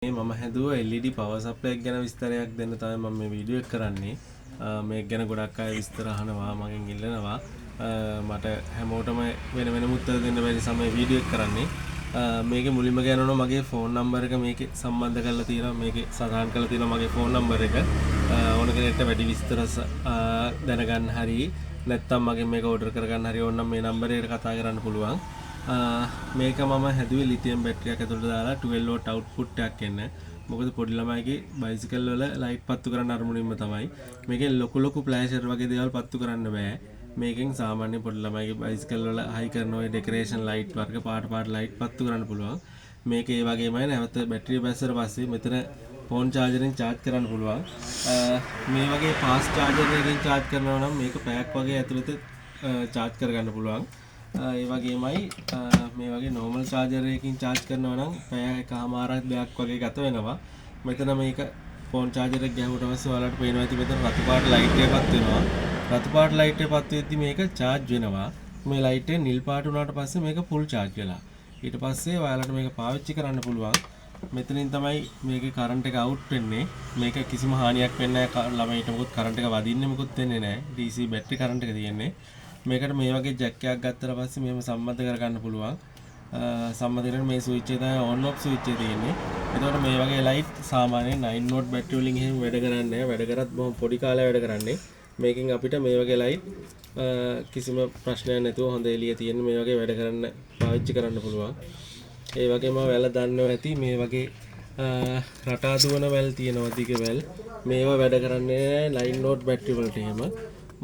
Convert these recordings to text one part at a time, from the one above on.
මම හැදුවා LED power supply එක ගැන විස්තරයක් දෙන්න තමයි මම මේ වීඩියෝ එක කරන්නේ. මේක ගැන ගොඩක් අය විස්තර අහනවා මගෙන් ඉල්ලනවා. මට හැමෝටම වෙන වෙනම උත්තර දෙන්න බැරි නිසා මේ වීඩියෝ එක කරන්නේ. මේකේ මුලින්ම කියනවා මගේ ෆෝන් නම්බර් එක මේකේ සම්බන්ධ කරලා තියෙනවා. මේකේ සටහන් කරලා තියෙනවා මගේ ෆෝන් නම්බර් එක. ඕන කෙනෙක්ට වැඩි විස්තර දැනගන්න හරි නැත්නම් මගෙන් මේක ඕඩර් කරගන්න හරි ඕන නම් මේ නම්බර් එකට කතා කරන්න පුළුවන්. මේක මම හැදුවේ ලිතියම් බැටරියක් ඇතුළට දාලා 12 වෝල්ට් අවුට්පුට් එකක් එන්න. මොකද පොඩි ළමයිගේ බයිසිකල් වල ලයිට් පත්තු කරන්න අරමුණින්ම තමයි. මේකෙන් ලොකු ෆ්ලෑෂර් වගේ දේවල් පත්තු කරන්න බෑ. මේකෙන් සාමාන්‍ය පොඩි ළමයිගේ බයිසිකල් වල හයි කරන ඔය ඩෙකොරේෂන් ලයිට් වර්ග පාට ලයිට් පත්තු කරන්න පුළුවන්. මේක ඒ වගේමයි නැවත බැටරිය බැස්සට පස්සේ මෙතන ෆෝන් චාර්ජරෙන් charge කරන්න පුළුවන්. මේ වගේ ෆාස්ට් චාර්ජර් එකකින් charge කරනවා නම් මේක පැයක් වගේ ඇතුළත charge කරගන්න පුළුවන්. ඒ වගේමයි මේ වගේ normal charger එකකින් charge කරනවා නම් පැය එකමාරක් දෙකක් වගේ ගත වෙනවා. මෙතන මේක phone charger එක ගැහුවට පස්සේ ඔයාලට පේනවා ඇති මෙතන රතු පාට light එකක් වෙනවා. රතු පාට light එක පත් වෙද්දි මේක charge වෙනවා. මේ light එක නිල් පාට වුණාට පස්සේ මේක full charge වෙලා. ඊට පස්සේ ඔයාලට මේක පාවිච්චි කරන්න පුළුවන්. මෙතනින් තමයි මේකේ current එක out වෙන්නේ. මේක කිසිම හානියක් වෙන්නේ නැහැ. ළමයිට මොකද current එක වදින්නේ මොකුත් වෙන්නේ නැහැ. DC battery current එක තියෙන්නේ. මේකට මේ වගේ ජැක් එකක් ගත්තට පස්සේ මෙහෙම සම්බන්ධ කරගන්න පුළුවන්. සම්බන්ධ කරගෙන මේ ස්විච් එක තමයි on off ස්විච් එක තියෙන්නේ. එතකොට මේ වගේ ලයිට් සාමාන්‍යයෙන් 9 watt බැටරි වලින් එහෙම වැඩ කරන්නේ නැහැ. වැඩ කරත් බොහොම පොඩි කාලේ වැඩ කරන්නේ. මේකෙන් අපිට මේ වගේ ලයිට් කිසිම ප්‍රශ්නයක් නැතුව හොඳ එළිය තියෙන මේ වගේ වැඩ කරන්න පාවිච්චි කරන්න පුළුවන්. ඒ වගේම වැල දන්නව ඇති මේ වගේ රටා දුවන වැල් තියෙනවා දිග වැල්. මේවා වැඩ කරන්නේ 9 watt බැටරි වලට එහෙම.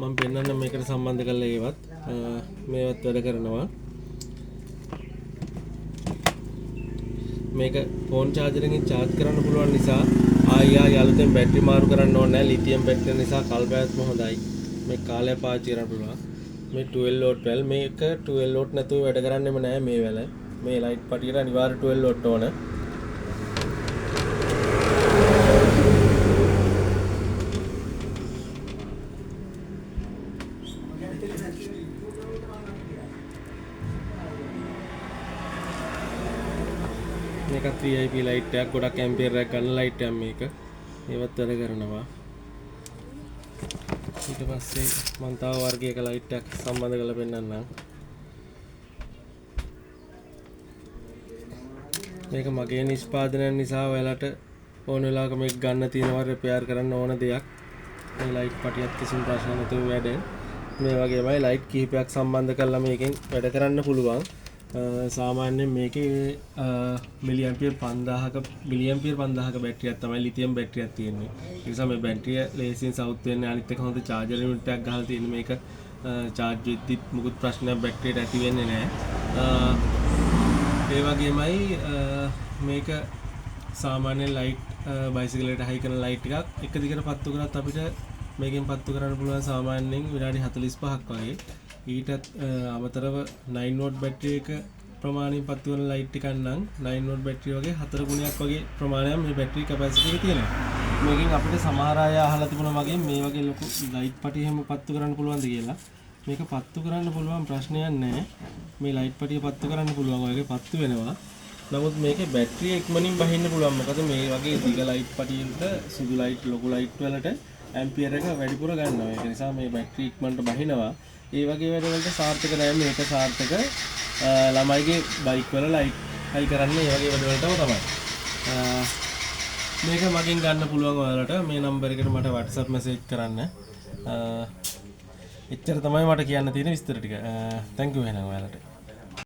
මම පෙන්නන්න මේකට සම්බන්ධ කරලා ඒවත් මේවත් වැඩ කරනවා. මේක ෆෝන් charger එකකින් charge කරන්න පුළුවන් නිසා ආයෙ අලුතෙන් බැටරි මාරු කරන්න ඕනේ නැහැ. ලිතියම් බැටරි නිසා කල්පයක්ම හොඳයි. මේ කාලය පාවිච්චි කරන්න පුළුවන්. මේ 12 watt වැල් මේක 12 watt නැතුව වැඩ කරන්නෙම නැහැ මේ වැල. මේ ලයිට් පටියට අනිවාර්ය 12 watt ඕන. මේකත් VIP ලයිට් එකක් ගොඩක් ඇම්පියර් එකක් ගන්න ලයිට් එකක් මේක. ඒවත් වැඩ කරනවා. ඊට පස්සේ මම තව වර්ගයක ලයිට් එකක් සම්බන්ධ කරලා පෙන්නන්නම්. මේක මගේ නිෂ්පාදනය නිසා ඔයාලට ඕන වෙලාවක මේක ගන්න තියෙනවා රිපෙයාර් කරන්න ඕන දෙයක්. මේ ලයිට් පටියත් කිසිම ප්‍රශ්නයක් නැතුව වැඩ. මේ වගේමයි ලයිට් කිහිපයක් සම්බන්ධ කරලා මේකෙන් වැඩ කරන්න පුළුවන්. සාමාන්‍යයෙන් මේකේ මිලිඇම්පියර් 5000ක බැටරියක් තමයි ලිතියම් බැටරියක් තියෙන්නේ. ඒ නිසා මේ බැටරිය ලේසියෙන් සවුත් වෙන්නේ අනිත් එක හොඳ චාර්ජර් යුනිට් එකක් ගහලා තියෙන මේක charge වෙද්දි මුකුත් ප්‍රශ්නයක් බැටරියට ඇති වෙන්නේ නැහැ. ඒ වගේමයි මේක සාමාන්‍ය ලයිට් බයිසිකල් එකට හයි කරන ලයිට් එකක් එක දිගට පත්තු කරත් අපිට මේකෙන් පත්තු කරන්න පුළුවන් සාමාන්‍යයෙන් විනාඩි 45ක් වගේ. ඊටත් අමතරව 9 watt බැටරි එක ප්‍රමාණයෙන් පත්තු කරන ලයිට් එකක් නම් 9 watt බැටරි වගේ 4 ගුණයක් වගේ ප්‍රමාණයක් මේ බැටරි කැපැසිටි එක තියෙනවා. මේකෙන් අපිට සමහර අය අහලා තිබුණා වගේ මේ වගේ ලොකු ලයිට් පටි එහෙම පත්තු කරන්න පුළුවන්ද කියලා. මේක පත්තු කරන්න පුළුවන් ප්‍රශ්නයක් නැහැ. මේ ලයිට් පටිය පත්තු කරන්න පුළුවන් ඔයගේ පත්තු වෙනවා. නමුත් මේකේ බැටරිය ඉක්මනින් බහින්න පුළුවන්. මොකද මේ වගේ දිග ලයිට් පටියකට සුදු ලයිට් ලොකු ලයිට් වලට ඇම්පියර් එක වැඩිපුර ගන්නවා. ඒක නිසා මේ බැටරිය ඉක්මනට බහිනවා. ඒ වගේ වැඩවලට සාර්ථක නැහැ. මේක සාර්ථක ළමයිගේ බයික් වල ලයිට් හයි කරන්නේ ඒ වගේ වැඩවලටම තමයි. මේක මගෙන් ගන්න පුළුවන් ඔයාලට මේ නම්බර් එකට මට WhatsApp message කරන්න. එච්චර තමයි මට කියන්න තියෙන විස්තර ටික. thank you එහෙනම් ඔයාලට.